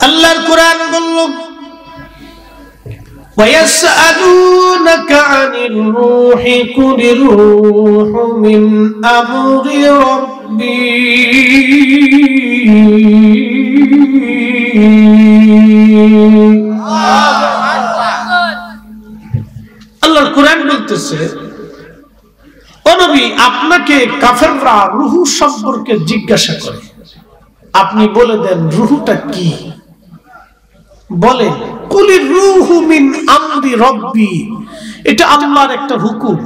আল্লাহর কোরআন বলল وَيَسْأَلُونَكَ عَنِ الرُّوحِ قُلِ الرُّوحُ مِنْ أَمْرِ رَبِّي আল্লাহর কোরআন বলতেছে ও নবী আপনাকে কাফেররা রূহ সম্পর্কে জিজ্ঞাসা করে, আপনি বলে দেন রূহটা কি। বলেন কুলির রূহু মিন আমরি রব্বি, এটা আল্লাহর একটা হুকুম।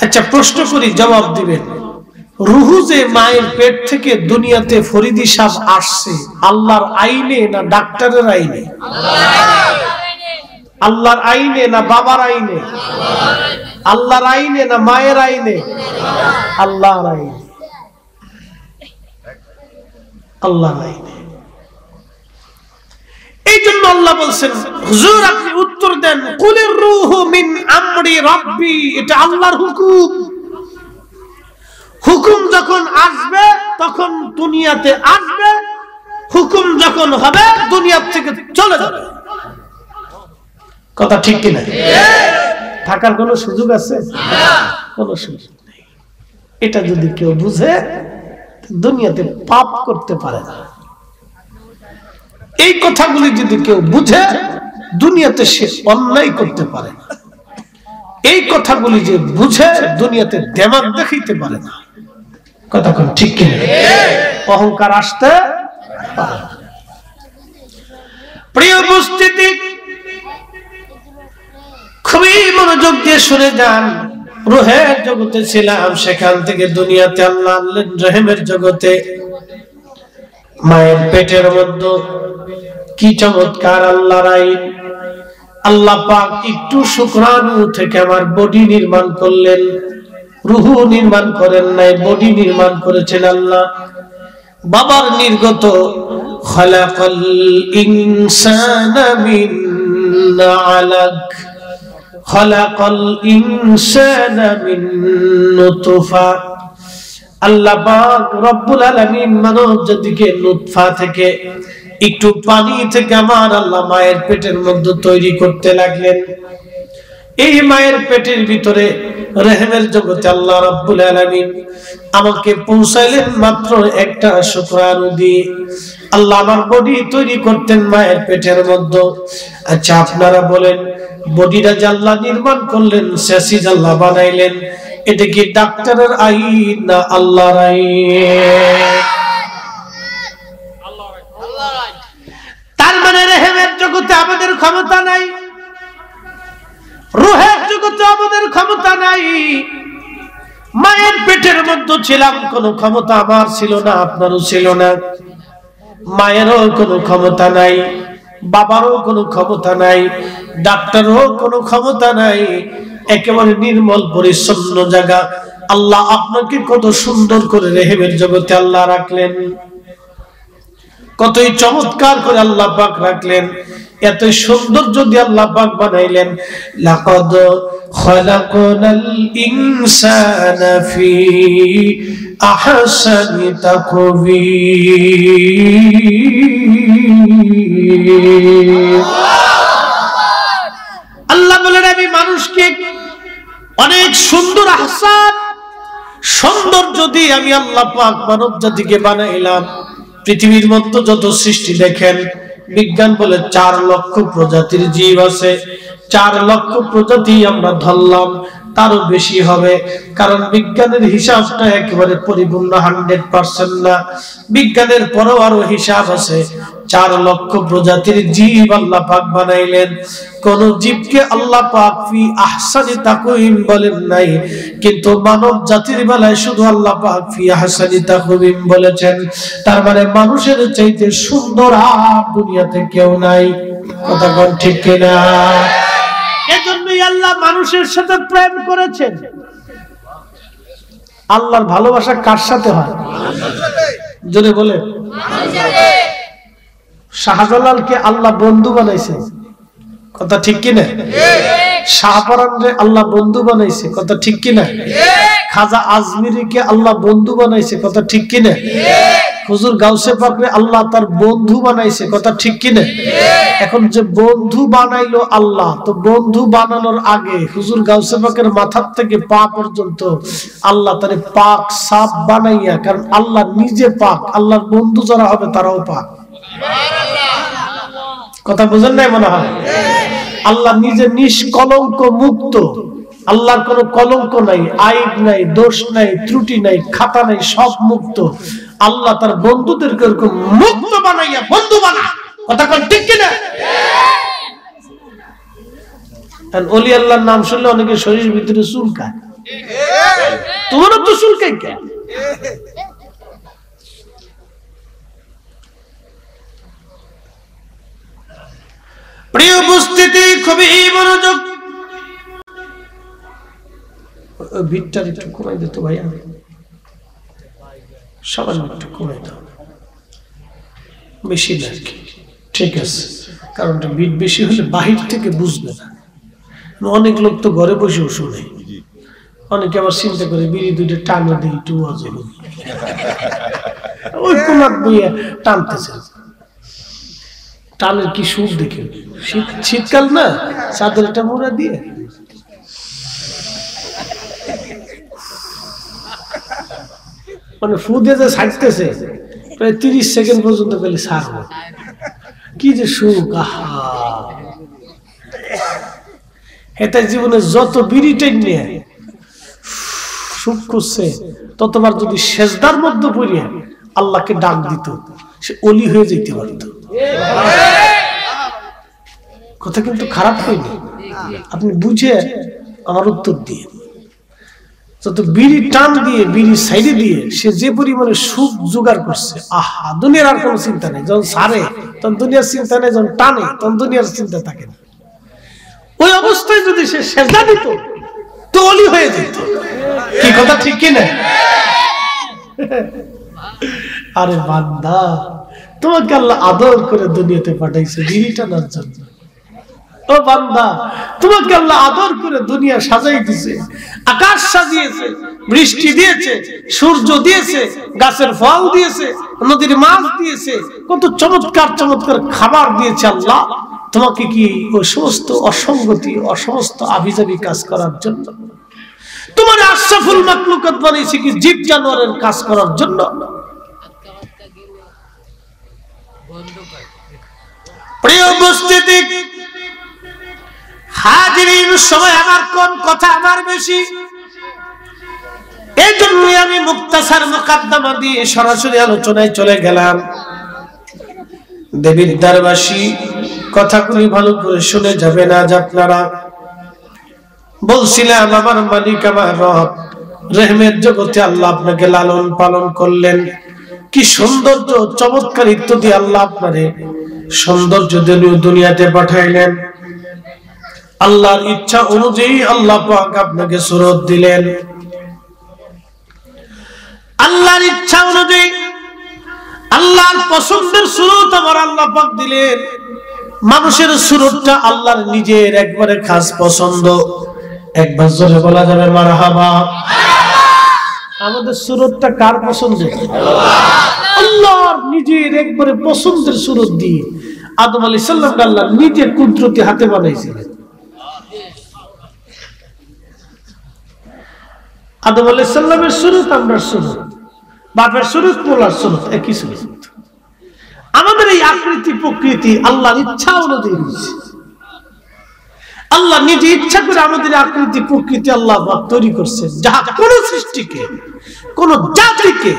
আচ্ছা প্রশ্ন করি, জবাব দিবেন। রূহ যে মায়ের পেট থেকে দুনিয়াতে ফরিদি সাহেব আসছে আল্লাহর আইনে না ডাক্তারের আইনে? আল্লাহর আইনে না বাবার আইনে? আল্লাহর আইনে না মায়ের আইনে? আল্লাহর আইনে। আল্লাহর আইনে। এই জন্য আল্লাহ বলছেন হুজুর আপনি উত্তর দেন কুলির রূহু মিন আমরি রাব্বি, এটা আল্লাহর হুকুম। হুকুম যখন আসবে তখন দুনিয়াতে আসবে, হুকুম যখন হবে দুনিয়া থেকে চলে যাবে। কথা ঠিক কিনা? থাকার কোনো সুযোগ আছে? কোনো সুযোগ নেই। এটা যদি কেউ বুঝে দুনিয়াতে পাপ করতে পারে না। এই কথাগুলি যদি কেউ বুঝে দুনিয়াতে সে অন্যায় করতে পারে না। এই কথাগুলি যে বুঝে দুনিয়াতে দেমাগ দেখাইতে পারে না। কথা কোন ঠিক কিনা? অহংকার আসতে পারে না। প্রিয় উপস্থিতি, খুবই মনোযোগ দিয়ে শুনে যান। রূহের জগতে ছিলাম, সেখান থেকে দুনিয়াতে আল্লাহ আনলেন রহিমের জগতে। মায়ের পেটের মধ্যে কি চমৎকার আল্লাহর আইন। আল্লাহ পাক একটু শুকরানু থেকে আমার বডি নির্মাণ করলেন, রূহ নির্মাণ করেন নাই, বডি নির্মাণ করেছেন আল্লাহ। বাবার নির্গত খালাকাল ইনসানা মিন আলাক, খালাকাল ইনসানা মিন নুতফা। আল্লাহ পাক রব্বুল আলামিন মানব জাতিকে নুতফা থেকে, একটু পানি থেকে আমার আল্লাহ মায়ের পেটের মধ্যে তৈরি করতে লাগলেন। এই মায়ের পেটের ভিতরে রহিমের জগতে আল্লাহ রব্বুল আলামিন আমাকে পৌঁছাইলেন মাত্র একটা শুকরানু দিয়ে। আল্লাহ আমার বডি তৈরি করতেন মায়ের পেটের মধ্যে। আচ্ছা আপনারা বলেন, বডিটা যে আল্লাহ নির্মাণ করলেন, শেষিজ আল্লাহ বানাইলেন, এটা কি ডাক্তারের আইন না আল্লাহর আইন? তার মানে রহিমের জগতে আমাদের ক্ষমতা নাই, রূহের জগতে আমাদের ক্ষমতা নাই। মায়ের পেটের মধ্যে ছিলাম, কোনো ক্ষমতা আমার ছিল না, আপনারও ছিল না। মায়েরও কোনো ক্ষমতা নাই, বাবারও কোনো ক্ষমতা নাই, ডাক্তারও কোনো ক্ষমতা নাই। একেবারে নির্মল পরিচ্ছন্ন জায়গা। আল্লাহ আপনাকে কত সুন্দর করে রহিমের জগতে আল্লাহ রাখলেন, কতই চমৎকার করে আল্লাহ পাক রাখলেন। এত সুন্দর যদি আল্লাহ পাক বানাইলেন, লাকাদ খালাকনাল ইনসানা ফি আহসানি তাকওয়িম। আল্লাহ বলেন আমি মানুষকে অনেক সুন্দর আহসান, সুন্দর যদি আমি আল্লাহ পাক মানব জাতিকে বানাইলাম। পৃথিবীর মধ্যে যত সৃষ্টি দেখেন, বিজ্ঞান বলে 4 লক্ষ প্রজাতির জীব আছে। 4 লক্ষ প্রজাতি আমরা ধরলাম, তারও বেশি হবে, কারণ বিজ্ঞানের হিসাবটা একেবারে পরিপূর্ণ 100% না। বিজ্ঞানের পরেও আরো হিসাব আছে। 4 লক্ষ প্রজাতির জীব আল্লাহ পাক বানাইলেন। কোন জীবকে আল্লাহ পাক ফি আহসানি তাকওয়িম বলেন নাই, কিন্তু মানব জাতির বেলায় শুধু আল্লাহ পাক ফি আহসানি তাকওয়িম বলেছেন। তার মানে মানুষের চাইতে সুন্দর আর দুনিয়াতে কেউ নাই। কথা কোন ঠিক কিনা? এজন্যই আল্লাহ মানুষের সাথে প্রেম করেছেন। আল্লাহর ভালোবাসা কার সাথে হয়? জোরে বলে। শাহজালালকে আল্লাহ বন্ধু বানাইছে, কথা ঠিক কিনা? শাহপরানরে আল্লাহ বন্ধু বানাইছে, কথা ঠিক কিনা? খাজা আজমিরিকে আল্লাহ বন্ধু বানাইছে, কথা ঠিক কিনা? হুজুর গাউসে পাকরে আল্লাহ তার বন্ধু বানাইছে, কথা ঠিক কিনা? এখন যে বন্ধু বানাইলো আল্লাহ, তো বন্ধু বানানোর আগে হুজুর গাউসে পাকের মাথার থেকে পা পর্যন্ত আল্লাহ তারে পাক সাফ বানাইয়া, কারণ আল্লাহ নিজে পাক, আল্লাহর বন্ধু যারা হবে তারাও পাক। কথা বুঝেন নাই মনে হয়? আল্লাহ নিজে নিষ্কলঙ্ক মুক্ত, আল্লাহর কোনো কলঙ্ক নাই, আইব নাই, দোষ নাই, ত্রুটি নাই, খাতা নাই, সব মুক্ত। আল্লাহ তার বন্ধুদেরকে এরকম মুক্ত বানাইয়া বন্ধু বানা, কথা কোন ঠিক কিনা? আর ওলি আল্লাহর নাম শুনলে অনেকে শরীরের ভিতরে চুলকায়, তোমারও তো চুলকায় কেন? প্রিয় উপস্থিতি, খুবই মনোযোগ। ভিড়টা একটু কমাই দিত ভাইয়া, সবাই একটু কমাই দাও, বেশি না কি? ঠিক আছে, কারণ ভিড় বেশি হলে বাহির থেকে বুঝবে না। অনেক লোক তো ঘরে বসেও শুনে, অনেকে আবার চিন্তা করে বিড়ি দুইটা টানা দিই একটু ওই কোনার বইয়া টানতেছে, টানের কি সুখ দেখে। শীতকাল না, চাদরটা মোড়া দিয়ে মানে ফু দিয়ে যে ছাড়তেছে প্রায় 30 সেকেন্ড পর্যন্ত গেলে ছাড়বো, কি যে সুখ। এটা জীবনে যত বিড়ি টেক নিয়ে সুখ করছে, ততবার যদি সেজদার মধ্যে পড়িয়া আল্লাহকে ডাক দিত, সে অলি হয়ে যেতে পারত। কথা কিন্তু খারাপ হয়নি, আপনি বুঝে আমার উত্তর দিয়ে। যত বিড়ি টান দিয়ে, বিড়ি সাইডে দিয়ে সে যে পরিমাণে সুখ জোগাড় করছে, আহা, দুনিয়ার আর কোনো চিন্তা নেই। যখন সারে তখন দুনিয়ার চিন্তা নেই, যখন টানে তখন দুনিয়ার চিন্তা থাকে না। ওই অবস্থায় যদি সে সেজদা দিত তো অলি হয়ে যেত, কি কথা ঠিক কিনা? আরে বান্দা, তোমাকে আল্লাহ আদর করে দুনিয়াতে পাঠাইছে বিড়ি টানার জন্য। ও বান্দা, তোমাকে আল্লাহ আদর করে দুনিয়া সাজাই দিয়েছে, আকাশ সাজিয়েছে, বৃষ্টি দিয়েছে, সূর্য দিয়েছে, গাছের ফল দিয়েছে, নদীর মাছ দিয়েছে, কত চমৎকার চমৎকার খাবার দিয়েছে আল্লাহ। তোমাকে কি ওই সমস্ত অসঙ্গতি, অসমস্ত আভিজাবি কাজ করার জন্য? তোমার আশরাফুল মাখলুকাত বানিয়েছে কি জীব জানোয়ারের কাজ করার জন্য? প্রিয় উপস্থিতি, হাজিরিন, সময় আমার কম, কথা আমার বেশি, এই জন্যই আমি মুক্তাসার মুকাদ্দমা দিয়ে সরাসরি আলোচনায় চলে গেলাম। দেবীর দরবাসী, কথাগুলি ভালো করে শুনে যাবেন। আজ আপনারা বলছিলাম আমার মালিক, আমার রব, রহমের জগতে আল্লাহ আপনাকে লালন পালন করলেন, কি সৌন্দর্য চমৎকারিত্ব দিয়ে আল্লাহ আপনারে সৌন্দর্য দুনিয়াতে পাঠাইলেন। আল্লাহর ইচ্ছা অনুযায়ী আল্লাহ পাক আপনাকে সুরত দিলেন, আল্লাহর ইচ্ছা অনুযায়ী আল্লাহর পছন্দের সুরত আমার আল্লাহ পাক দিলেন। মানুষের সুরতটা আল্লাহর নিজের একবারে খাস পছন্দ। একবার জোরে বলা যাবে মারহাবা। আমাদের সুরতটা কার পছন্দের? আল্লাহর নিজের একবারে পছন্দের সুরত দিয়ে আদম আলাইহিস সালাম আল্লাহ নিজের কুদরতি হাতে বানাইছিলেন। আদম আলাইহিস সালামের সুরত, আমরা সুরত, বাপের সুরত, মোলার সুরত, একই সুরত। আমাদের এই আকৃতি প্রকৃতি আল্লাহর ইচ্ছা অনুযায়ী হয়েছে। আল্লাহ নিজে ইচ্ছা করে আমাদের আকৃতি প্রকৃতি আল্লাহ তৈরি করছেন, যাহা কোন সৃষ্টিকে, কোন জাতিকে,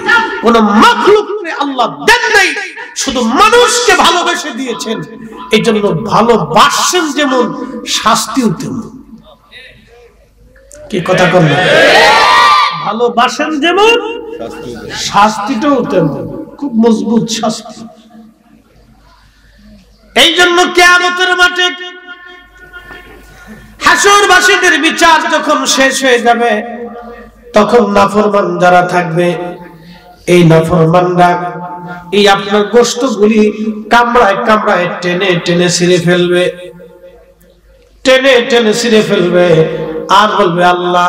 কোন মাখলুককে আল্লাহ দেন নাই, শুধু মানুষকে ভালোবেসে দিয়েছেন। এই জন্য ভালোবাসেন যেমন, শাস্তিও তেমন। কি কথা করলেন? ভালোবাসেন যেমন, শাস্তিটাও তেমন, খুব মজবুত শাস্তি। এই জন্য কিয়ামতের মাঠে হাসরবাসীদের বিচার যখন শেষ হয়ে যাবে, তখন নাফরমান যারা থাকবে, এই নাফরমানরা এই আপনার গোশতগুলি কামড়ায় কামড়ায় টেনে টেনে ছিঁড়ে ফেলবে, টেনে টেনে ছিঁড়ে ফেলবে, আর বলবে আল্লাহ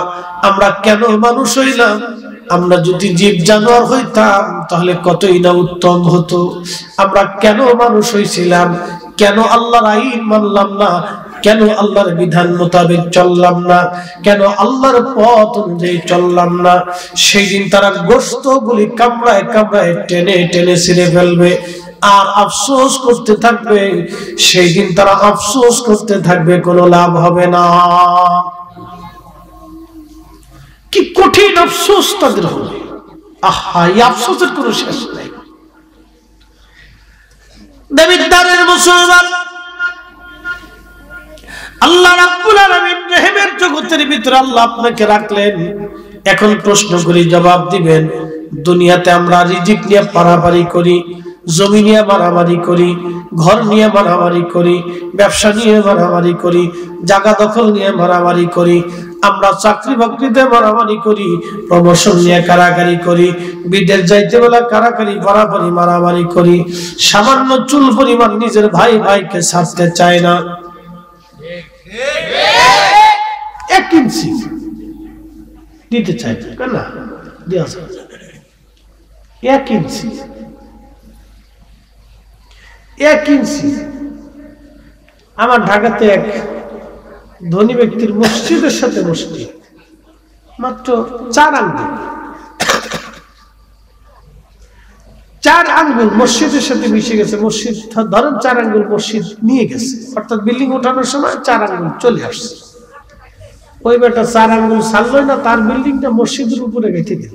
আমরা কেন মানুষ হইলাম, আমরা যদি জীব জানোয়ার হইতাম তাহলে কতই না উত্তম হতো। আমরা কেন মানুষ হইছিলাম? কেন আল্লাহর আইন মানলাম না? কেন আল্লাহর বিধান মোতাবেক চললাম না? কেন আল্লাহর পথ অনুযায়ী চললাম না? সেই দিন তারা গোশতগুলি কামড়ায় কামড়ায় টেনে টেনে ছিঁড়ে ফেলবে আর আফসোস করতে থাকবে। সেই দিন তারা আফসোস করতে থাকবে, কোনো লাভ হবে না। কি কঠিন আফসোস তাদের হবে। আহা, এই আফসোসের কোনো শেষ নাই। দেবিদ্বারের মুসলমান, আল্লাহ রাব্বুল আলামিন রহিমের জগতের ভিতরে আল্লাহ আপনাকে রাখলেন। এখন প্রশ্ন করি, জবাব দিবেন। দুনিয়াতে আমরা রিজিক নিয়ে পারাপারি করি, জমি নিয়ে মারামারি করি, ঘর নিয়ে মারামারি করি, ব্যবসা নিয়ে মারামারি করি, জায়গা দখল নিয়ে মারামারি করি, আমরা চাকরি বাকরিতে মারামারি করি, প্রমোশন নিয়ে কারাকারি করি, বিদেশ যাইতে বেলা কারাকারি পারাপারি মারামারি করি, সামান্য চুল পরিমাণ নিজের ভাই ভাইকে ছাড়তে চায় না। 1 ইঞ্চি দিতে চায় না, দেওয়া যায় 1 ইঞ্চি, 1 ইঞ্চি। আমার ঢাকাতে এক ধনী ব্যক্তির মসজিদের সাথে মসজিদ মাত্র 4 আঙ্গুল, 4 আঙ্গুল মসজিদের সাথে মিশে গেছে। মসজিদ ধরেন 4 আঙ্গুল মসজিদ নিয়ে গেছে, অর্থাৎ বিল্ডিং ওঠানোর সময় 4 আঙ্গুল চলে আসছে। ওই বেটা 4 আঙ্গুল ছাড়লো না, তার বিল্ডিংটা মসজিদের উপরে গেঁথে দিল।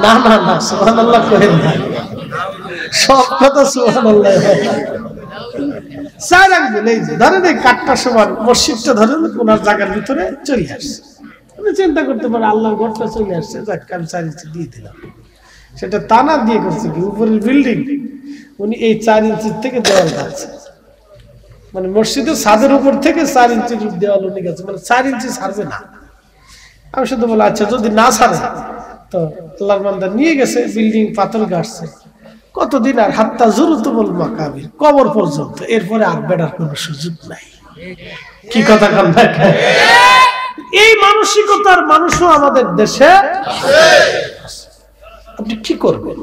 না না না, সুবহানাল্লাহ করেন না, সব কথা সুবহানাল্লাহ। 4 আঙ্গুল এই ধরেন এই কাঠটা সমান মসজিদটা ধরেন ওনার জায়গার ভিতরে চলে আসছে। চিন্তা করতে পারে আল্লাহর ঘরটা চলে আসছে, যাক আমি 4 ইঞ্চি দিয়ে দিলাম। সেটা টানা দিয়ে করছে কি, উপরের বিল্ডিং উনি এই 4 ইঞ্চির থেকে দেওয়াল যাচ্ছে, মানে মসজিদের ছাদের উপর থেকে 4 ইঞ্চির দেওয়াল উনি গেছে, মানে 4 ইঞ্চি ছাড়বে না। আমি শুধু বলে আচ্ছা যদি না ছাড়ে তো আল্লাহর বান্দা নিয়ে গেছে, বিল্ডিং পাথর গাড়ছে কতদিন, আর হাত্তা জুরুতুল মাকাবির, কবর পর্যন্ত। এরপরে আর বেড়ার কোনো সুযোগ নাই। কি কথা কান দেখেন, এই মানসিকতার মানুষও আমাদের দেশে। আপনি কি করবেন?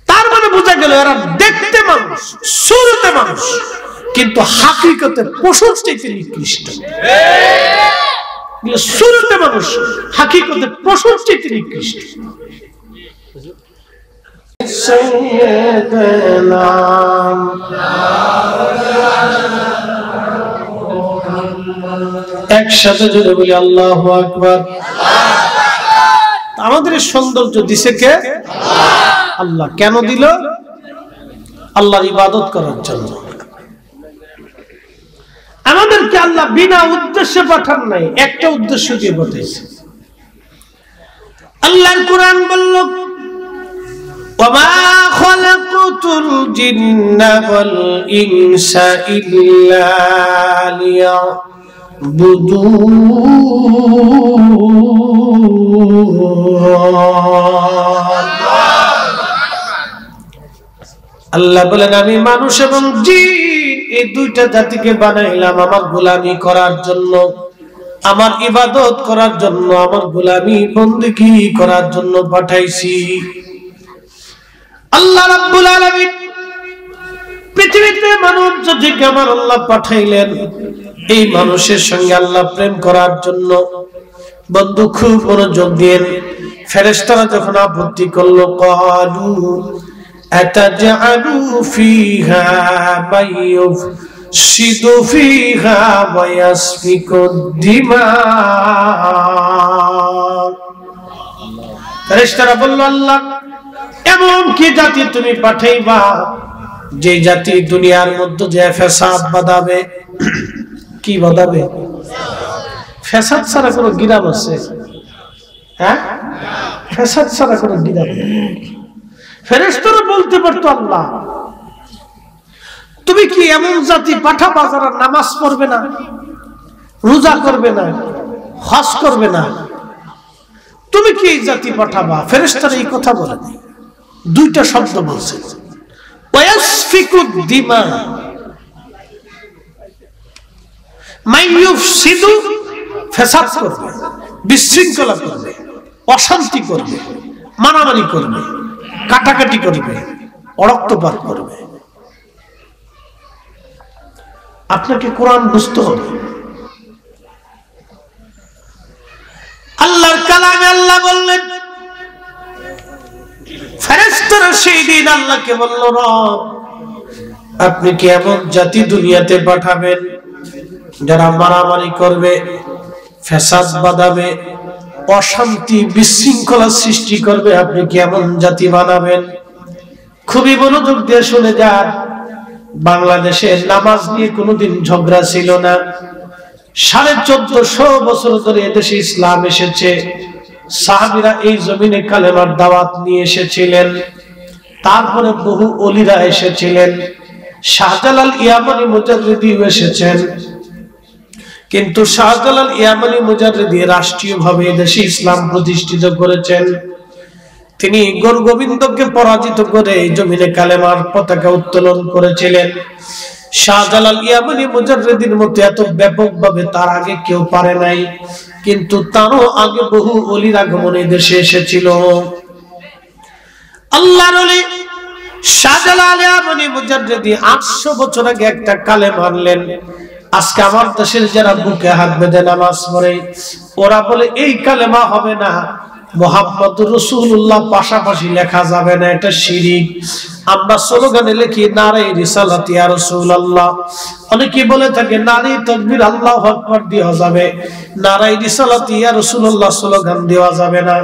তার মানে বোঝা গেল এরা দেখতে মানুষ, সুরতে মানুষ, কিন্তু হাকিকতে পশুর চাইতে নিকৃষ্ট। সুরতে মানুষ, হাকিকতে পশুর চাইতে নিকৃষ্ট। একসাথে জুড়ে বলি আল্লাহু আকবার। আমাদের সৌন্দর্য দিছে কে? আল্লাহ। কেন দিল? আল্লাহর ইবাদত করার জন্য। আমাদেরকে আল্লাহ বিনা উদ্দেশ্যে পাঠান নাই, একটা উদ্দেশ্য দিয়ে পাঠাইছে। আল্লাহর কোরআন বলল, ওয়ামা খালাকতুল জিন্না ওয়াল ইনসা ইল্লা লিয়াবুদুন। আল্লাহ বলেন, আমি মানুষ এবং জিন এই দুইটা জাতিকে বানাইলাম আমার গোলামি করার জন্য, আমার ইবাদত করার জন্য, আমার গোলামি বন্দেগী করার জন্য পাঠাইছি। আল্লাহ রাব্বুল আলামিন পৃথিবীতে মানব জাতিকে আমার আল্লাহ পাঠাইলেন এই মানুষের সঙ্গে আল্লাহ প্রেম করার জন্য। বন্ধু খুব মনোযোগ দিয়েন। ফেরেশতারা যখন আপত্তি করলো, ক্বালু আতাজআলু ফিহা মাইয়ুফসিদু ফিহা ওয়া ইয়াসফিকুদ দিমা। ফেরেশতারা বলল, আল্লাহ এমন কি জাতি তুমি পাঠাইবা যে জাতি দুনিয়ার মধ্যে যে ফ্যাসাদ বাঁধাবে? কি বাঁধাবে? ফ্যাসাদ ছাড়া কোনো গিরাম আছে? হ্যাঁ, ফ্যাসাদ ছাড়া কোনো গিরাম নেই। ফেরেশতারা বলতে পারতো, আল্লাহ তুমি কি এমন জাতি পাঠাবা যারা নামাজ পড়বে না, রোজা করবে না, হজ করবে না? তুমি কি এই জাতি পাঠাবা? ফেরেশতারা এই কথা বলে দুইটা শব্দ বলছে, ওয়াসফিকুদ দিমা, মাইয়ুফসিদু ফসাদ করবে, বিশৃঙ্খলা করবে, অশান্তি করবে, মারামারি করবে, কাটাকাটি করবে, রক্তপাত করবে। আপনাকে কোরআন বুঝতে হবে। আল্লাহর কালামে আল্লাহ বললেন, ফেরেশতারা সেই দিন আল্লাহকে বলল, রব আপনি কি এমন জাতি দুনিয়াতে পাঠাবেন যারা মারামারি করবে, ফ্যাসাদ বাঁধাবে, অশান্তি বিশৃঙ্খলা সৃষ্টি করবে? আপনি কি এমন জাতি বানাবেন? খুবই মনোযোগ দিয়ে শুনে যান। বাংলাদেশে নামাজ নিয়ে কোনোদিন ঝগড়া ছিল না। 1450 বছর ধরে এদেশে ইসলাম এসেছে। সাহাবীরা এই জমিনে কালেমার দাওয়াত নিয়ে এসেছিলেন। তারপরে বহু ওলিরা এসেছিলেন। শাহজালাল ইয়ামানি মুজাদ্দিদি এসেছেন। কিন্তু শাহজালাল ইয়ামানি মুজাদ্দিদি রাষ্ট্রীয়ভাবে এদেশে ইসলাম প্রতিষ্ঠিত করেছেন। তিনি গৌর গোবিন্দকে পরাজিত করে এই জমিনে কালেমার পতাকা উত্তোলন করেছিলেন। শাহজালাল ইয়ামানি মুজাদ্দিদির মতো এত ব্যাপকভাবে তার আগে কেউ পারে নাই। কিন্তু তারও আগে বহু ওলির আগমন এই দেশে এসেছিল। আল্লাহর ওলি শাহজালাল ইয়ামানি মুজাদ্দিদি 800 বছর আগে একটা কালেমা আনলেন। আজকে আমার দেশের যারা বুকে হাত বেঁধে নামাজ পড়ে, ওরা বলে এই কালেমা হবে না, মুহাম্মদুর রাসূলুল্লাহ পাশাপাশি লেখা যাবে না, এটা শিরক। আমরা স্লোগানে লিখি নারে রিসালাত ইয়া রাসূলুল্লাহ। অনেকে বলে থাকে নারে তাকবীর আল্লাহু আকবার দেওয়া যাবে, নারে রিসালাত ইয়া রাসূলুল্লাহ স্লোগান দেওয়া যাবে না।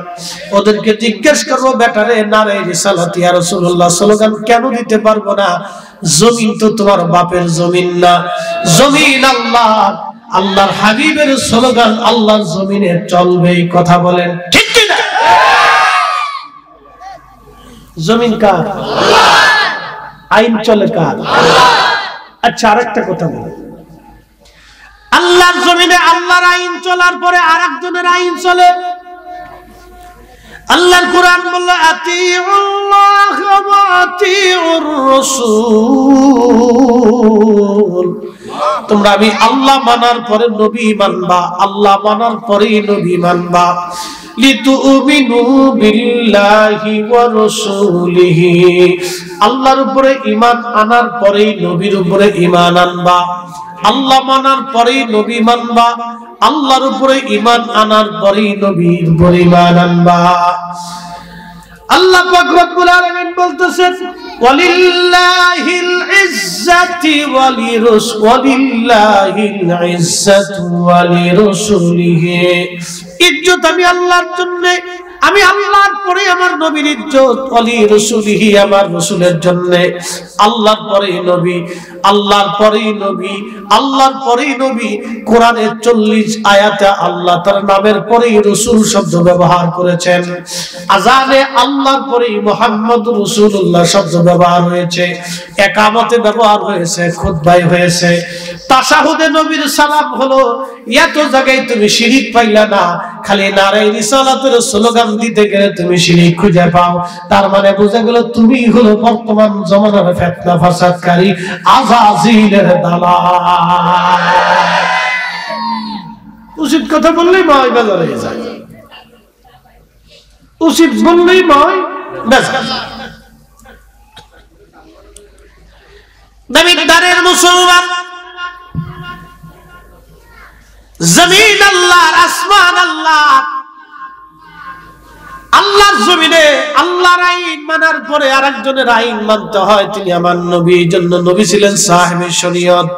ওদেরকে জিজ্ঞেস করব, বেটারে নারে রিসালাত ইয়া রাসূলুল্লাহ স্লোগান কেন দিতে পারবো না? জমিন তো তোমার বাপের জমিন না, জমিন আল্লাহ। আল্লাহর হাবিবের স্লোগান আল্লাহর জমিনে চলবে। কথা বলেন ঠিক কি না? জমিন কার? আইন চলে কার? আচ্ছা, আরেকটা কথা বলি, আল্লাহর জমিনে আল্লাহর আইন চলার পরে আরেকজনের আইন চলে। আল্লাহর কোরআন বলল, আতিউল্লাহ ওয়া আতিউর রাসূল। তোমরা আমি আল্লাহ মানার পরে নবী মানবা, আল্লাহ মানার পরে নবী মানবা। লিতুমিনু বিল্লাহি ওয়া রাসূলিহি, আল্লাহর উপরে ঈমান আনার পরেই নবীর উপরে ঈমান আনবা। আল্লাহ মানার পরেই নবী মানবা, আল্লাহর উপরে ঈমান আনার পরেই নবীর উপরে ঈমান আনবা। আল্লাহ পাক রব্বুল আলামিন বলতেছেন, ওয়ালিল্লাহিল ইজ্জাতু ওয়ালিল্লাহিল ইজ্জাতু ওয়ালিরাসূলিহি। ইজ্জত আমি আল্লাহর জন্য, আমি আল্লাহর পরে আমার নবীর ইজ্জত, ওয়ালি রাসূলিহি আমার রাসূলের জন্য। আল্লাহর পরে নবী, আল্লাহর পরে নবী, আল্লাহর পরে নবী। কোরআনের 40 আয়াতে আল্লাহ তার নামের পরে রাসূল শব্দ ব্যবহার করেছেন। আযানে আল্লাহর পরে মুহাম্মদুর রাসূলুল্লাহ শব্দ ব্যবহার হয়েছে, ইকামতে ব্যবহার হয়েছে, খুতবায় হয়েছে, তাশাহুদে নবীর সালাম হলো। এত জায়গায় তুমি শিরিক পাইলা না, খালি নারে রিসালাতের স্লোগান দিতে গেলে তুমি শিরিক খুঁজে পাও। তার মানে বোঝা গেল তুমি হলো বর্তমান জমানার ফিতনা ফাসাদকারী আযাজিলের দালাল। উচিত কথা বললেই ভয় বেজার হয়ে যায়, উচিত বললেই ভয় বেজার। নবীদারের মুসলমান, জমিন আল্লাহর, আসমান আল্লাহ। আল্লাহর জমিনে আল্লাহর আইন মানার পরে আরেকজনের আইন মানতে হয়। তিনি আমার নবী, জন্য নবী ছিলেন সাহেবে শরীয়ত।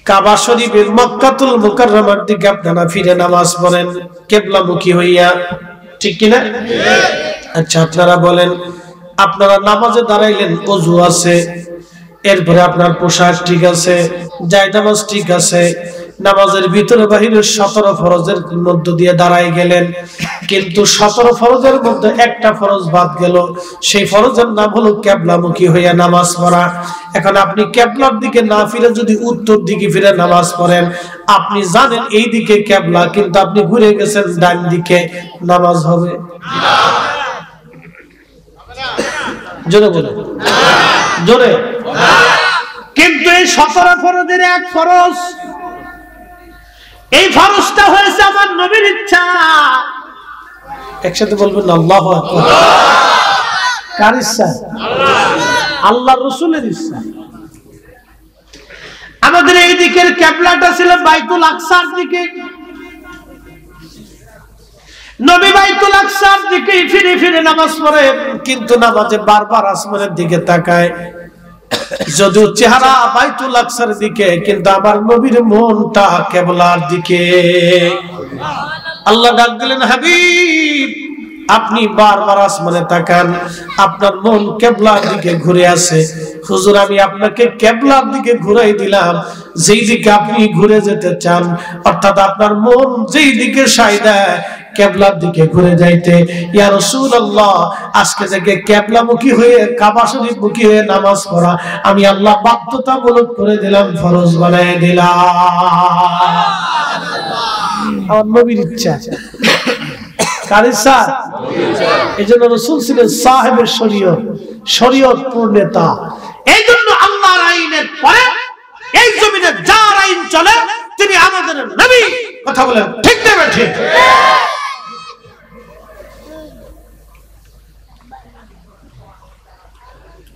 কাবা শরীফের মক্কাতুল মুকাররমার দিকে আপনারা ফিরে নামাজ পড়েন কিবলামুখী হইয়া, ঠিক কি না? আচ্ছা, আপনারা বলেন, আপনারা নামাজে দাঁড়াইলেন, ওযু আছে, এরপরে আপনার পোশাক ঠিক আছে, জায়নামাজ ঠিক আছে, নামাজের ভিতরে বাহিরে 17 ফরজের মধ্য দিয়ে দাঁড়ায় গেলেন। কিন্তু 17 ফরজের মধ্যে একটা ফরজ বাদ গেল। সেই ফরজের নাম হলো কিবলামুখী হইয়া নামাজ পড়া। এখন আপনি কিবলার দিকে না ফিরে যদি উত্তর দিকে ফিরে নামাজ পড়েন, আপনি জানেন এই দিকে কিবলা, কিন্তু আপনি ঘুরে গেছেন ডান দিকে, নামাজ হবে না? জোরে বলেন, জোরে। কিন্তু এই 17 ফরজের এক ফরজ এই ফরজটা হয়েছে আমার নবীর ইচ্ছা। একসাথে বলবেন আল্লাহু আকবার। কার ইচ্ছা? আল্লাহর রাসূলের ইচ্ছা। আমাদের এই দিকের কিবলাটা ছিল বাইতুল আকসার দিকে। নবী বাইতুল আকসার দিকে ফিরে ফিরে নামাজ পড়ে, কিন্তু নামাজে বারবার আসমানের দিকে তাকায়। যদিও চেহারা বাইতুল আকসার দিকে, কিন্তু আমার নবীর মনটা কিবলার দিকে। আল্লাহ ডাক দিলেন, হাবিব আপনি বারবার আসমানে তাকান, আপনার মন কিবলার দিকে ঘুরে আছে। হুজুর আমি আপনাকে কিবলার দিকে ঘুরাই দিলাম, যেই দিকে আপনি ঘুরে যেতে চান, অর্থাৎ আপনার মন যেই দিকে সায় দেয় কিবলার দিকে ঘুরে যাইতে। ইয়া রাসূলুল্লাহ আজকে থেকে কিবলামুখী হয়ে কাবা শরীফমুখী হয়ে নামাজ পড়া আমি আল্লাহ বাধ্যতামূলক করে দিলাম, ফরজ বানায় দিলাম। আমার নবীর ইচ্ছা। কার ইচ্ছা? এজন্য রাসূল ছিলেন সাহেবের শরীয়ত, শরীয়ত পূর্ণতা। এই জন্য আল্লাহর আইনের পরে এই জমিনে যার আইন চলে তিনি আমাদের নবী। কথা বলেন ঠিক না ঠিক?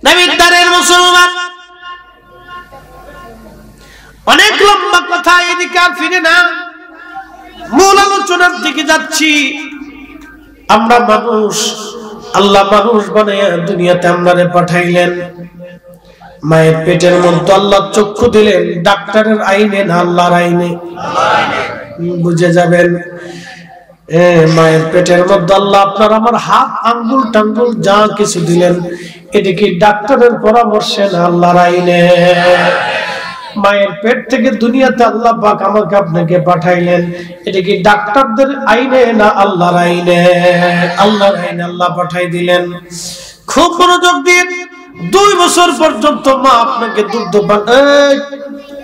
নবীর দ্বারের মুসলমান। অনেক লম্বা কথা, এদিকে আর ফিরে না, মূল আলোচনার দিকে যাচ্ছি। আমরা মানুষ, আল্লাহ মানুষ বানাইয়া দুনিয়াতে আমরারে পাঠাইলেন। মায়ের পেটের মধ্যে আল্লাহ চক্ষু দিলেন, ডাক্তারের আইনে না আল্লাহর আইনে? বুঝে যাবেন। মায়ের পেটের মধ্যে আল্লাহ আপনার আমার হাত আঙ্গুল টাঙ্গুল যা কিছু দিলেন, এটা কি ডাক্তারের পরামর্শে না আল্লাহর আইনে? মায়ের পেট থেকে দুনিয়াতে আল্লাহ পাক আমাকে আপনাকে পাঠাইলেন, এটা কি ডাক্তারদের আইনে না আল্লাহর আইনে? আল্লাহর আইনে আল্লাহ পাঠাই দিলেন। খুব মনোযোগ দিন। 2 বছর পর্যন্ত মা আপনাকে দুধ পান।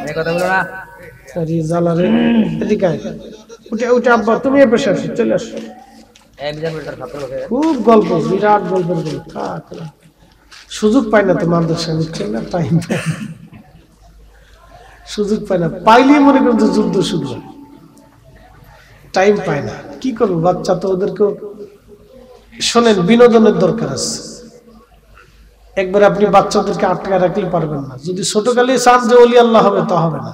এই কথা বলো না, আরে জালারে এদিকে আয়। উঠে আব্বা তুমি এ পেশা চলে আসো। খুব গল্প, বিরাট গল্পের গল্প। সুযোগ পাই না তো মাদ্রাসা নিচ্ছেন না, টাইম সুযোগ পায় না, পাইলেই মনে করেন যে যুদ্ধ শুরু হয়, টাইম পায় না। কি করবো, বাচ্চা তো ওদেরকে। শোনেন, বিনোদনের দরকার আছে। একবার আপনি বাচ্চাদেরকে আটকা রাখলে পারবেন না। যদি ছোটকালে চান যে ওলি আল্লাহ হবে, তা হবে না।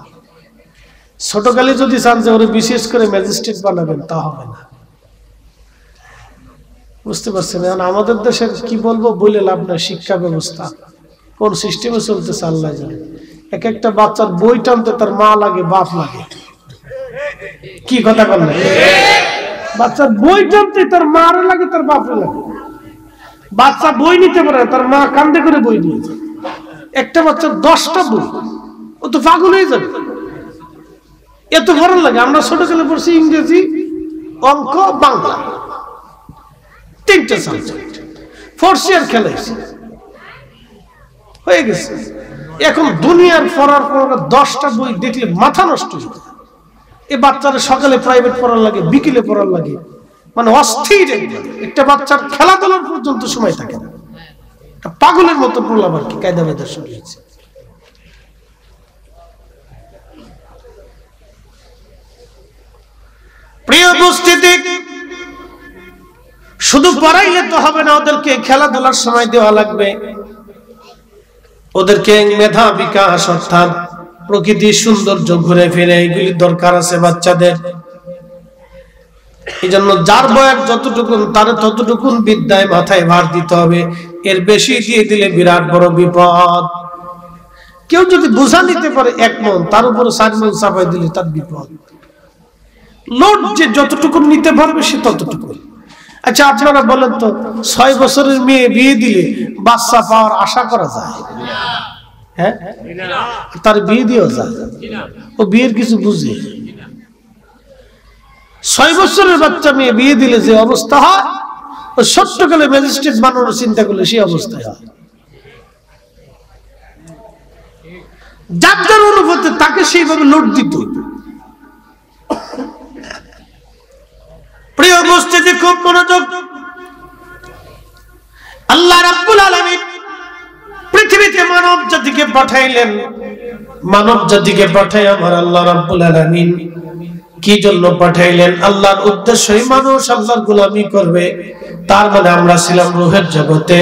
ছোটকালে যদি চান যে ওরা বিশেষ করে ম্যাজিস্ট্রেট বানাবেন, তা হবে না। বুঝতে পারছেন? আমাদের দেশের কি বলবো বলে লাভ নাই। শিক্ষা ব্যবস্থা কোন সিস্টেমে চলতেছে আল্লাহ জানে। এক একটা বাচ্চার বই টানতে তার মা লাগে, বাপ লাগে। কি কথা বলেন? বাচ্চার বই টানতে তার মারে লাগে, তার বাপরে লাগে। বাচ্চা বই নিতে পারে, তার মা কান্দে করে বই নিয়ে যায়। একটা বাচ্চার 10টা বই, ও তো পাগল হয়ে যাবে। এত ভালো লাগে। আমরা ছোটকালে পড়ছি ইংরেজি, অঙ্ক, বাংলা, 3টে সাবজেক্ট। 4th ইয়ার খেলাইছে, হয়ে গেছে। এখন দুনিয়ার পড়ার পর 10টা বই দেখলে মাথা নষ্ট হয়ে যায়। এই বাচ্চারা সকালে প্রাইভেট পড়ার লাগে, বিকেলে পড়ার লাগে, মানে অস্থির। একটা বাচ্চার খেলাধুলার পর্যন্ত সময় থাকে না। পাগলের মতো প্রলাপ আর কি, কায়দা বেদা শুরু হয়েছে। প্রিয় উপস্থিতি, শুধু পড়াইলে তো হবে না, ওদেরকে খেলাধুলার সময় দেওয়া লাগবে। ওদেরকে মেধা বিকাশ, অর্থাৎ প্রকৃতির সৌন্দর্য ঘুরে ফিরে, এগুলি দরকার আছে বাচ্চাদের। এই জন্য যার বয়স যতটুকুন, তার ততটুকুন বিদ্যায় মাথায় ভার দিতে হবে। এর বেশি দিয়ে দিলে বিরাট বড় বিপদ। কেউ যদি বোঝা নিতে পারে 1 মন, তার উপরে 4 মন চাপাই দিলে তার বিপদ। লোড যে যতটুকু নিতে পারবে সে ততটুকু। আচ্ছা আপনারা বলেন তো, 6 বছরের মেয়ে বিয়ে দিলে বাচ্চা পাওয়ার আশা করা যায়? হ্যাঁ, তার বিয়ে দিয়েও যায়, ও বিয়ের কিছু বুঝে। 6 বছরের বাচ্চা মেয়ে বিয়ে দিলে যে অবস্থা হয়, ও ছোট্টকালে ম্যাজিস্ট্রেট বানানোর চিন্তা করলে সেই অবস্থায় হয়। যার যার অনুভূতি তাকে সেইভাবে লোড দিত। প্রিয় উপস্থিতি, খুব মনোযোগ। আল্লাহ রাব্বুল আলামিন পৃথিবীতে মানব জাতিকে পাঠাইলেন। মানব জাতিকে পাঠাই আমার আল্লাহ রাব্বুল আলামিন কি জন্য পাঠাইলেন? আল্লাহর উদ্দেশ্যই মানুষ আল্লাহর গোলামি করবে। তার মানে আমরা ছিলাম রূহের জগতে,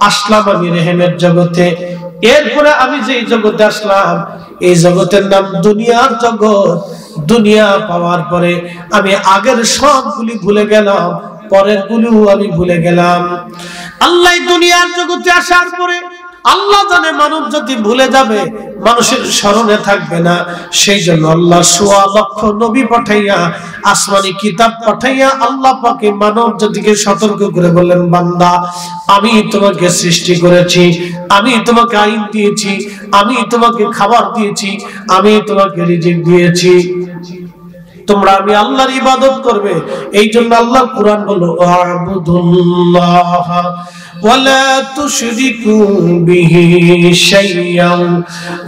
আসলাম আমি রেহেমের জগতে। এরপরে আমি যে জগতে আসলাম, এই জগতের নাম দুনিয়ার জগৎ। দুনিয়া পাওয়ার পরে আমি আগের সবগুলি ভুলে গেলাম, পরের গুলিও আমি ভুলে গেলাম। আল্লাহ দুনিয়ার জগতে আসার পরে আল্লাহ জানে মানব জাতি ভুলে যাবে, মানুষের স্মরণে থাকবে না। সেই জন্য আল্লাহ ১৬ লক্ষ নবী পাঠাইয়া, আসমানি কিতাব পাঠাইয়া আল্লাহ পাকে মানব জাতিকে সতর্ক করে বললেন, বান্দা আমি তোমাকে সৃষ্টি করেছি, আমি তোমাকে আইন দিয়েছি, আমি তোমাকে খাবার দিয়েছি, আমি তোমাকে রিজিক দিয়েছি, তোমরা আমি আল্লাহর ইবাদত করবে। এই জন্য আল্লাহ কুরআন বলল, আ'বুদুল্লাহ ওয়ালা তুশরিকু বিহি শাইয়্যান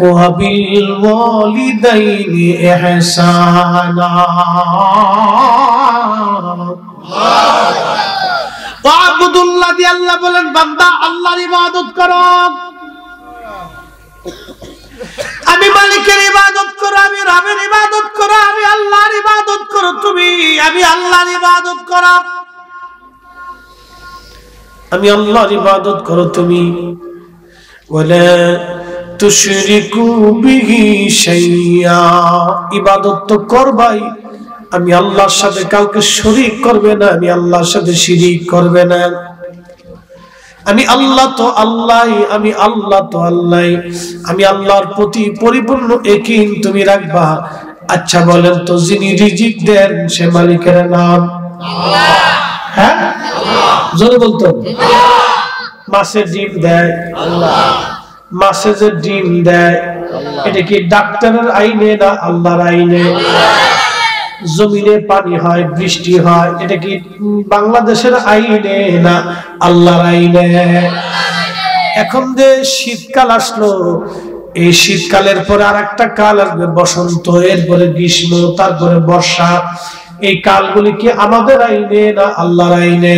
ওয়া বিল ওয়ালিদাইনি ইহসানা। আ'বুদুল্লাহ দিয়ে আল্লাহ বলেন, বান্দা আল্লাহর ইবাদত করো, আমি মালিকের ইবাদত করো, আমি রবের ইবাদত করো, আমি আল্লাহর ইবাদত করো তুমি, আমি আল্লাহর ইবাদত করো, আমি আল্লাহর ইবাদত করো তুমি। ওয়ালা তুশরিকু বিহি শাইয়্যা, ইবাদত তো করবাই, আমি আল্লাহর সাথে কাউকে শরীক করবে না, আমি আল্লাহর সাথে শিরিক করবে না। আমি আল্লাহ তো আল্লাহ, আমি আল্লাহ তো আল্লাহ, আমি আল্লাহর প্রতি পরিপূর্ণ ইয়াকিন তুমি রাখবা। আচ্ছা বলেন তো, যিনি রিজিক দেন সে মালিকের নাম আল্লাহ। হ্যাঁ, জোরে বলতো। মাছের ডিম দেয় আল্লাহ, মাছে যে ডিম দেয় এটা কি ডাক্তারের আইনে না আল্লাহর আইনে? জমিনে পানি হয়, বৃষ্টি হয়, এটা কি বাংলাদেশের আইনে না আল্লাহর আইনে? এখন যে শীতকাল আসলো, এই শীতকালের পরে আর একটা কাল আসবে বসন্ত, এরপরে গ্রীষ্ম, তারপরে বর্ষা। এই কালগুলি কি আমাদের আইনে না আল্লাহর আইনে?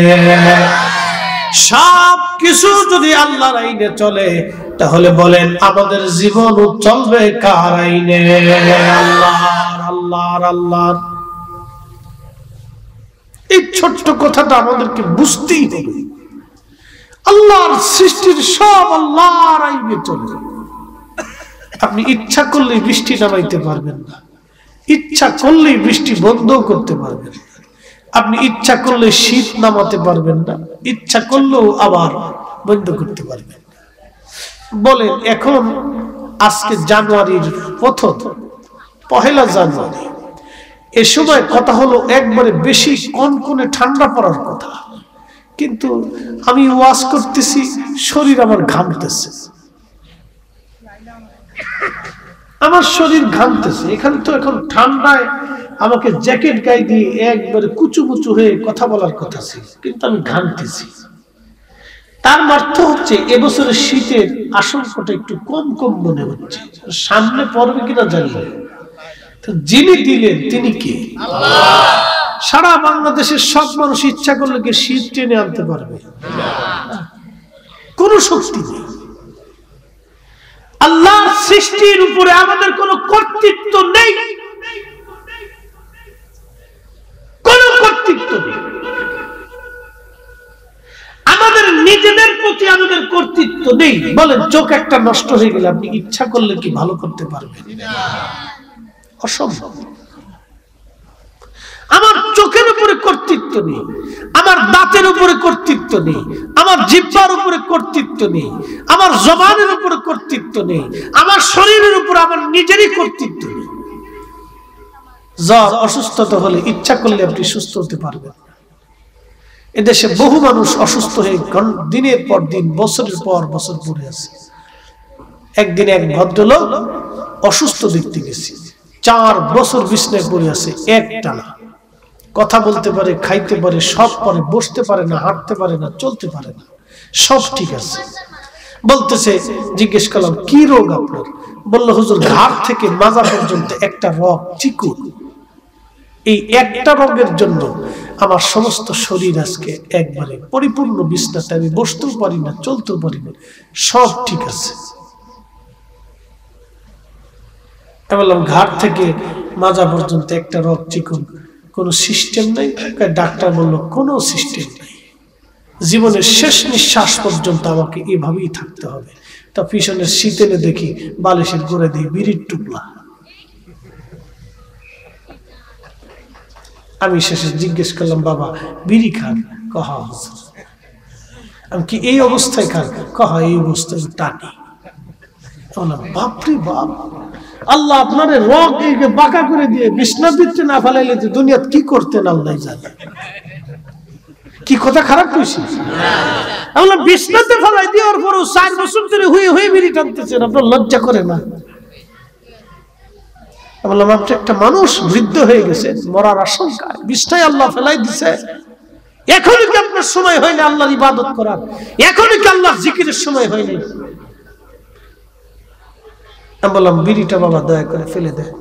সব কিছু যদি আল্লাহর আইনে চলে, তাহলে বলেন আমাদের জীবন চলবে কার আইনে? আল্লাহর, আল্লাহর, আল্লাহর। এই ছোট্ট কথাটা আমাদেরকে বুঝতেই হবে। আল্লাহর সৃষ্টির সব আল্লাহর আইনে চলে। আপনি ইচ্ছা করলে বৃষ্টি নামাইতে পারবেন না, ইচ্ছা করলেই বৃষ্টি বন্ধ করতে পারবেন না, আপনি ইচ্ছা করলে শীত নামাতে পারবেন না, ইচ্ছা করলেও আবার বন্ধ করতে পারবেন না। বলেন এখন আজকে জানুয়ারির প্রথম, পহেলা জানুয়ারি, এ সময় কথা হলো একবারে বেশি কনকনে ঠান্ডা পড়ার কথা, কিন্তু আমি ওয়াজ করতেছি, শরীর আমার ঘামতেছে, আমার শরীর ঘামতেছে। এখানে তো এখন ঠান্ডায় আমাকে জ্যাকেট গায়ে দিয়ে একবারে কুচুমুচু হয়ে কথা বলার কথা ছিল, কিন্তু আমি ঘামতেছি। তার অর্থ হচ্ছে এবছরের শীতের আশঙ্কাটা একটু কম কম মনে হচ্ছে। সামনে পড়বে কিনা জানি না, যিনি দিলেন তিনি কে? আল্লাহ। সারা বাংলাদেশের সব মানুষ ইচ্ছা করলে কি শীত টেনে আনতে পারবে? কোন শক্তি নেই। আল্লাহর সৃষ্টির উপরে আমাদের কোনো কর্তৃত্ব নেই, কোন কর্তৃত্ব নেই। আমাদের নিজেদের প্রতি আমাদের কর্তৃত্ব নেই। বলেন চোখ একটা নষ্ট হয়ে গেলে আপনি ইচ্ছা করলে কি ভালো করতে পারবেন? অসম্ভব। আমার চোখের উপরে কর্তৃত্ব নেই, আমার দাঁতের উপরে কর্তৃত্ব নেই, আমার জিহ্বার উপরে কর্তৃত্ব নেই, আমার জবানের উপরে কর্তৃত্ব নেই, আমার শরীরের উপরে আমার নিজেরই কর্তৃত্ব নেই। জ্বর, অসুস্থতা হলে ইচ্ছা করলে আপনি সুস্থ হতে পারবেন না। এদেশে বহু মানুষ অসুস্থ হয়ে দিনের পর দিন, বছরের পর বছর পড়ে আছে। একদিন এক ভদ্রলোক অসুস্থ দেখতে গেছি, 4 বছর বিছানায় পড়ে আছে একটানা। কথা বলতে পারে, খাইতে পারে, সব পারে, বসতে পারে না, হাঁটতে পারে না, চলতে পারে না, সব ঠিক আছে। বলতেছে, জিজ্ঞেস করলাম কি রোগ আপনার? বললো হুজুর ঘাড় থেকে মাজা পর্যন্ত একটা রোগ চিকুন, এই একটা রোগের জন্য আমার সমস্ত শরীর আজকে একবারে পরিপূর্ণ বিছানাতে, আমি বসতেও পারি না, চলতেও পারি না, সব ঠিক আছে। আমি বললাম ঘাট থেকে মাজা পর্যন্ত একটা রক চিকন, কোনো সিস্টেম নেই? ডাক্তার বলল কোনো সিস্টেম নেই, জীবনের শেষ নিঃশ্বাস পর্যন্ত আমাকে এভাবেই থাকতে হবে। তা পিছনের শীতেলে দেখি বালিশের গোড়ে দিই বিড়ির টুকলা। আমি শেষে জিজ্ঞেস করলাম, বাবা বিড়ি খান? কহা হুজুর। আমি কি এই অবস্থায় খান? কহা এই অবস্থায় টানি। বাপরে বাপ, আল্লাহ আপনার রক বাঁকা করে দিয়ে বিছনা দিতে না ফেলাইলে দুনিয়াত কি করতেন আল্লাহ জানে। কি কথা খারাপ কইছি? আমি বললাম বিছনাতে ফেলাই দেওয়ার পরও 4 বছর ধরে হয়ে হয়ে বিড়ি টানতেছেন, আপনার লজ্জা করে না? আমি বললাম আপনি একটা মানুষ, বৃদ্ধ হয়ে গেছে, মরার আশঙ্কা, বিছনায় আল্লাহ ফেলাই দিছে, এখনই কি আপনার সময় হয়নি আল্লাহর ইবাদত করার? এখনই কি আল্লাহর জিকিরের সময় হয়নি? আমি বললাম বিড়িটা বাবা দয়া করে ফেলে দেয়,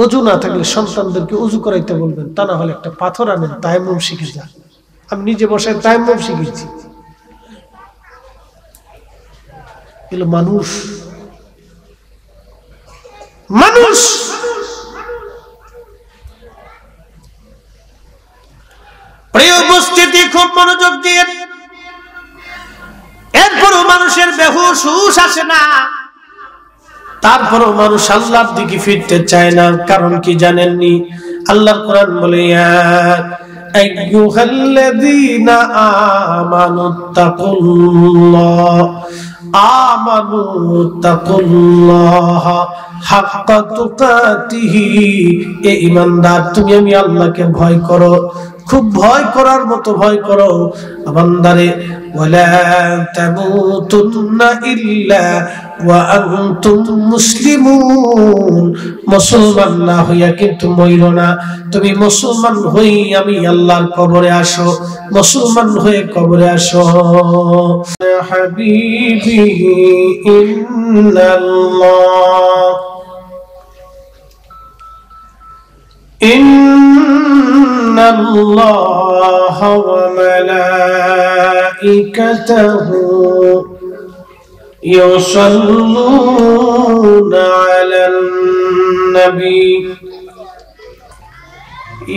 অজু না থাকলে সন্তানদেরকে অজু করাইতে বলবেন, তা না হলে একটা পাথর আনেন, তায়াম্মুম শিখে যান। আমি নিজে বসে তায়াম্মুম শিখেছি। এগুলো মানুষ, মানুষ। প্রিয় উপস্থিতি, খুব মনোযোগ দিয়ে, এরপরও মানুষের বেহুশ হুশ আসে না, তারপরও মানুষ আল্লাহর দিকে ফিরতে চায় না। কারণ কি জানেননি? আল্লাহর কোরআন বলে, ইয়া আইয়ুহাল্লাযীনা আমানুত্তাকুল্লাহ হাক্কা তুকাতিহি, এ ঈমানদার তুমি আমি আল্লাহকে ভয় করো, খুব ভয় করার মতো ভয় করো বান্দারে। ওয়ালা তামুতুন্না ইল্লা ওয়া আনতুম মুসলিমুন, মুসলমান না হইয়া কিন্তু মইরো না, তুমি মুসলমান হই আমি আল্লাহর কবরে আসো, মুসলমান হয়ে কবরে আসো। ইয়া হাবিবি ইন্নাল্লাহ ইন্নাল্লাহা ওয়া মালাইকাতাহু ইউসাল্লুনা আলান নবী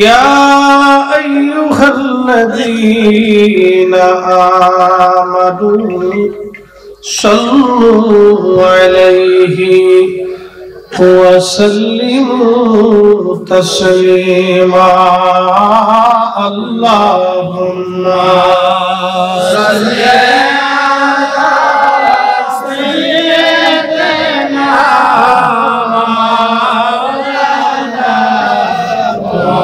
ইয়া আইয়ুহাল্লাযীনা আমানু সাল্লু আলাইহি وسلموا تسليما اللهم صل على سيدنا مولانا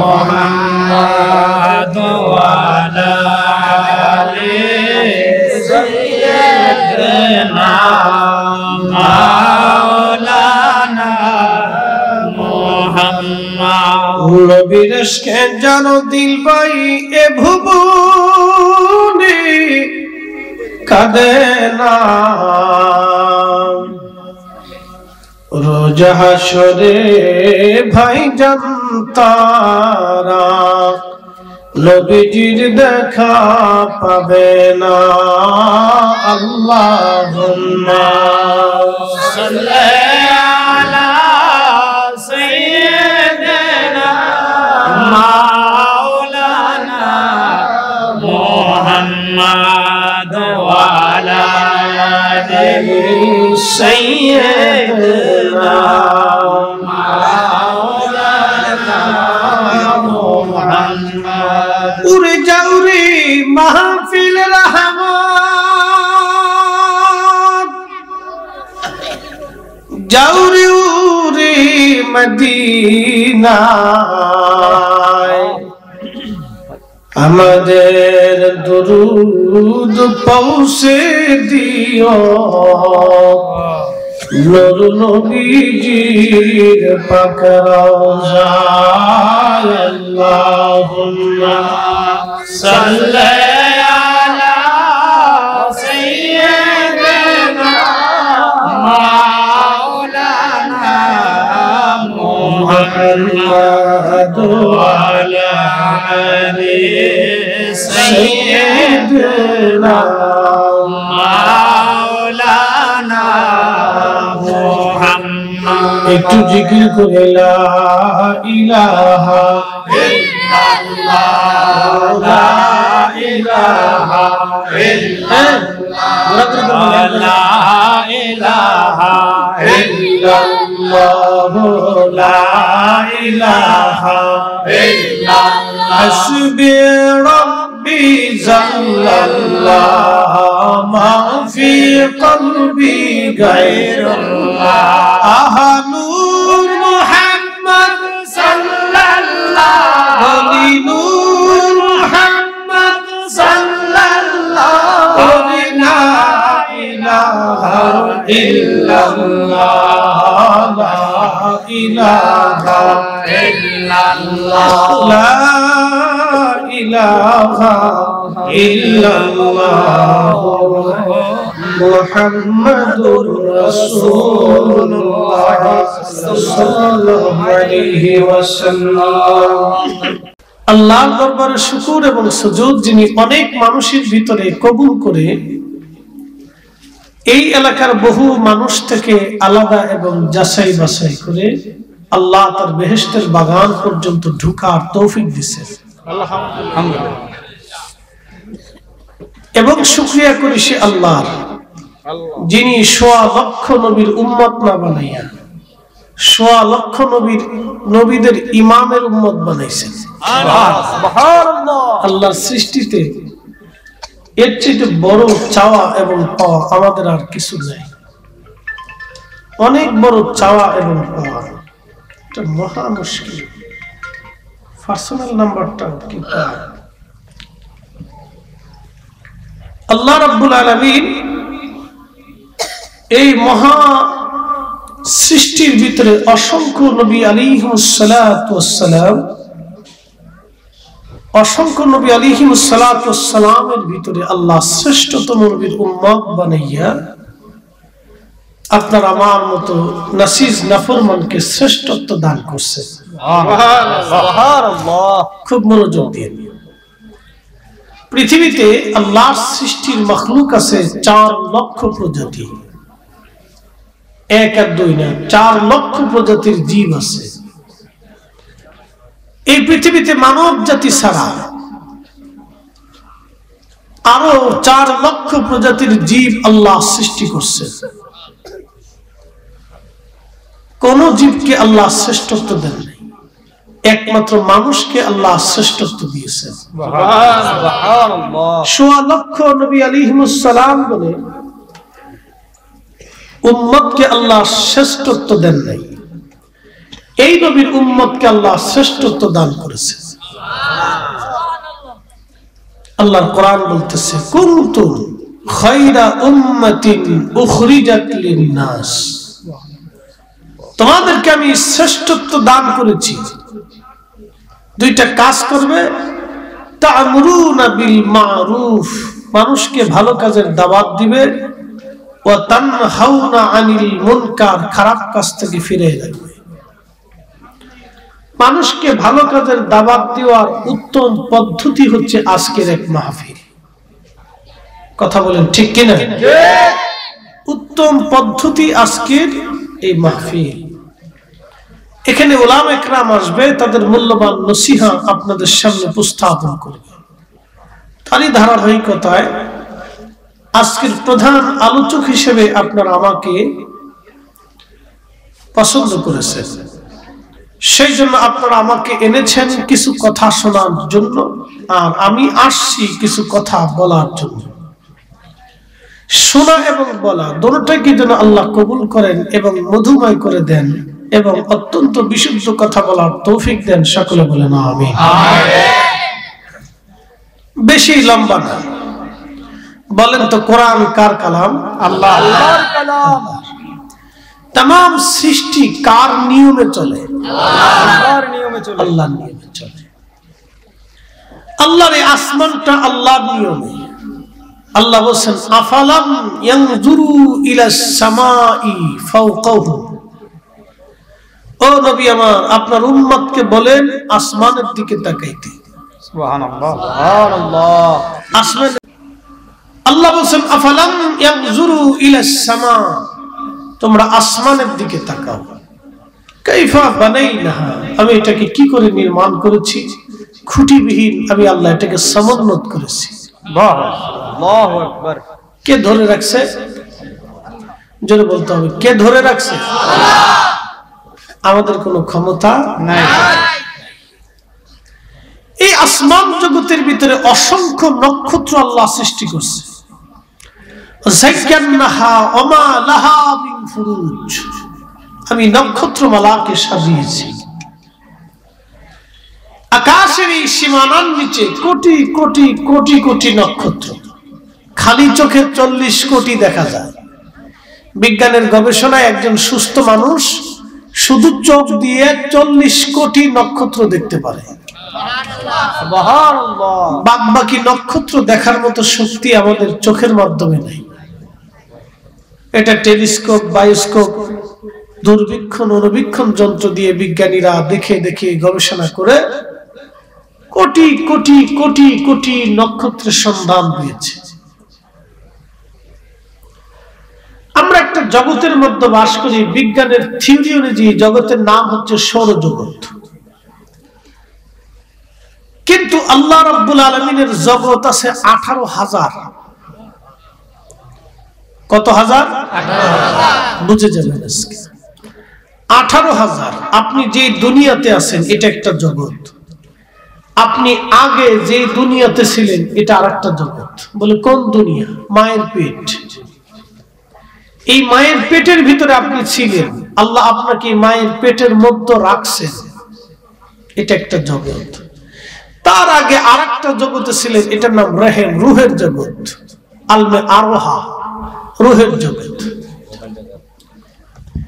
محمد وعلى آل سيدنا নবীর ইশকে জানো দিল ভাই এ ভুবনে কাঁদে না, রোজ হাসরে ভাই জানতারা নবীজির দেখা পাবে না। আল্লাহুম্মা সাল্লি আলা সাইয়্যিদিনা মাওলানা মুহাম্মদ ওয়া আলা আলি সাইয়্যিদিনা মাওলানা মুহাম্মদ। উড়ে যাও রে মাহফিল রহমত, যাও রে উড়ে মদিনায়, আমাদের দরুদ পৌঁছে দিও নূর নবীজির পাক রওজায়। আল্লাহুম্মা সাল্লি আলা সাইয়্যিদিনা মাওলানা মুহাম্মদ ওয়া আলা আলি সাইয়্যিদিনা মাওলানা মুহাম্মদ। একটু জিকির করে লা ইলাহা ইল্লাল্লাহ লা ইলাহা ইল্লাল্লাহ লা ইলাহা ইল্লাল্লাহ লা ইলাহা ইল্লাল্লাহ হাসবি রাব্বি জাল্লাল্লাহ মা ফি কলবি গায়রুল্লাহ আহা নূর মুহাম্মদ সাল্লাল্লাহু আলাইহি নূর মুহাম্মদ সাল্লাল্লাহু লা ইলাহা ইল্লাল্লাহ লা ইলাহা ইল্লাল্লাহ লা ইলাহা ইল্লাল্লাহ মুহাম্মাদুর রাসূলুল্লাহ সাল্লাল্লাহু আলাইহি ওয়াসাল্লাম। আল্লাহর দরবারে শুকর এবং সুজুদ যিনি অনেক মানুষের ভিতরে কবুল করে এই এলাকার বহু মানুষ থেকে আলাদা এবং যাচাই বাছাই করে আল্লাহ তার বেহেশতের বাগান পর্যন্ত ঢোকার তৌফিক দিয়েছেন আলহামদুলিল্লাহ। এবং শুকরিয়া করি সে আল্লাহর যিনি ১০০ লক্ষ নবীর উম্মত না বানাইয়া ১০০ লক্ষ নবীদের ইমামের উম্মত বানাইছেন। আল্লাহর সৃষ্টিতে এর চেয়ে বড় চাওয়া এবং পাওয়া আমাদের আর কিছু নাই। অনেক বড় চাওয়া এবং পাওয়া, এটা মহা মুশকিল। পার্সোনাল নাম্বারটা কি পায়? আল্লাহ রাব্বুল আলামিন এই মহা সৃষ্টির ভিতরে অসংখ্য নবী আলাইহিমুস সালাতু ওয়াস সালাম, অসংখ্য নবী আলাইহিমুস সালাতু ওয়াস সালামের ভিতরে আল্লাহ শ্রেষ্ঠতম নবীর উম্মত বানাইয়া আপনার আমার মতো নাসিজ নাফরমানকে শ্রেষ্ঠত্ব দান করছে। সুবহানাল্লাহ। খুব মনোযোগ দিয়ে, পৃথিবীতে আল্লাহর সৃষ্টির মখলুক আছে ৪ লক্ষ প্রজাতি, ১ আর ২ না, ৪ লক্ষ প্রজাতির জীব আছে। এই পৃথিবীতে মানব জাতি ছাড়া আরো ৪ লক্ষ প্রজাতির জীব আল্লাহ সৃষ্টি করছে। কোন জীবকে আল্লাহ শ্রেষ্ঠত্ব দেন নাই, একমাত্র মানুষকে আল্লাহ শ্রেষ্ঠত্ব দিয়েছেন। সুবহানাল্লাহ। ১০০ লক্ষ নবী আলাইহিমুস সালাম বলে উম্মতকে আল্লাহ শ্রেষ্ঠত্ব দেন নাই, এই নবীর উম্মতকে আল্লাহ শ্রেষ্ঠত্ব দান করেছে। আল্লাহর কোরআন বলতেছে কুনতুম খায়রা উম্মাতিন উখরিজাত লিন-নাস, তোমাদেরকে আমি শ্রেষ্ঠত্ব দান করেছি। ২টা কাজ করবে, তা'মুরুনা বিল মা'রুফ, মানুষকে ভালো কাজের দাওয়াত দিবে, ওয়া তানহাউনা আনিল মুনকার, খারাপ কাজ থেকে ফিরে রাখবে। মানুষকে ভালো কাজের দাওয়াত দেওয়ার উত্তম পদ্ধতি হচ্ছে আজকের এক মাহফিল। কথা বলেন ঠিক কিনা? উত্তম পদ্ধতি আজকের এই মাহফিল। এখানে উলামা ইকরাম আসবে, তাদের মূল্যবান নসিহত আপনাদের সামনে উপস্থাপন করবে। তারই ধারাবাহিকতায় আজকের প্রধান আলোচক হিসেবে আপনারা আমাকে পছন্দ করেছেন, সেই জন্য আপনারা আমাকে এনেছেন কিছু কথা শোনার জন্য, আর আমি আসছি কিছু কথা বলার জন্য। শোনা এবং বলা দুটোটাকে যেন আল্লাহ কবুল করেন এবং মধুময় করে দেন এবং অত্যন্ত বিশুদ্ধ কথা বলার তৌফিক দেন। সকলে বলেন আমিন। বেশি লম্বা না, বলেন তো কোরআন কার কালাম? আল্লাহর কালাম। तमाम সৃষ্টি কার নিয়মে চলে? আল্লাহর নিয়মে চলে। আল্লাহর নিয়মে চলে। আল্লাহর এই আসমানটা আল্লাহর নিয়মে। আল্লাহ বলেন আফালাম ইয়ানজুরু ইলাস সামাই ফাওকাহুম, ও নবী আমার আপনার উম্মতকে বলেন আসমানের দিকে তাকাইতে। সুবহানাল্লাহ সুবহানাল্লাহ। আসমান আল্লাহ বলেন আফালাম ইয়ানজুরু ইলাস সামা, তোমরা আসমানের দিকে তাকাও। কাইফা বানাইনাহা, আমি এটাকে কি করে নির্মাণ করেছি, খুঁটিবিহীন আমি আল্লাহ এটাকে সমুন্নত করেছি। আল্লাহু আকবার। কে ধরে রাখছে? জোরে বলতে হবে, কে ধরে রাখছে? আমাদের কোনো ক্ষমতা নাই। এই আসমান জগতের ভিতরে অসংখ্য নক্ষত্র আল্লাহ সৃষ্টি করছে। যায়্যানাহা ওমা লাহা মিন ফুরুজ, আমি নক্ষত্রমালাকে সাজিয়েছি। আকাশের এই সীমানার নিচে কোটি কোটি কোটি কোটি নক্ষত্র, খালি চোখে 40 কোটি দেখা যায়। বিজ্ঞানের গবেষণায় একজন সুস্থ মানুষ শুধু চোখ দিয়ে 40 কোটি নক্ষত্র দেখতে পারে। সুবহানাল্লাহ। বাকি নক্ষত্র দেখার মতো শক্তি আমাদের চোখের মাধ্যমে নাই। এটা টেলিস্কোপ, বায়োস্কোপ, দূরবীক্ষণ, অনুবীক্ষণ যন্ত্র দিয়ে বিজ্ঞানীরা দেখে দেখে গবেষণা করে কোটি কোটি কোটি কোটি নক্ষত্রের সন্ধান পেয়েছে। আমরা একটা জগতের মধ্যে বাস করি। বিজ্ঞানের থিওরি অনুযায়ী জগতের নাম হচ্ছে সৌরজগৎ। কিন্তু আল্লাহ রাব্বুল আলামিনের জগৎ আছে 18,000। কত হাজার? 18,000। বুঝে যাবেন আজকে 18,000। আপনি যে দুনিয়াতে আছেন এটা একটা জগৎ, আপনি আগে যে দুনিয়াতে ছিলেন এটা আরেকটা জগৎ। বলে কোন দুনিয়া? মায়ের পেট। এই মায়ের পেটের ভিতরে আপনি ছিলেন, আল্লাহ আপনাকে মায়ের পেটের মধ্যে রাখছেন, এটা একটা জগৎ। তার আগে আরেকটা জগতে ছিলেন, এটার নাম রহেম, রুহের জগৎ। আলমে আরোহা, রুহের জগৎ।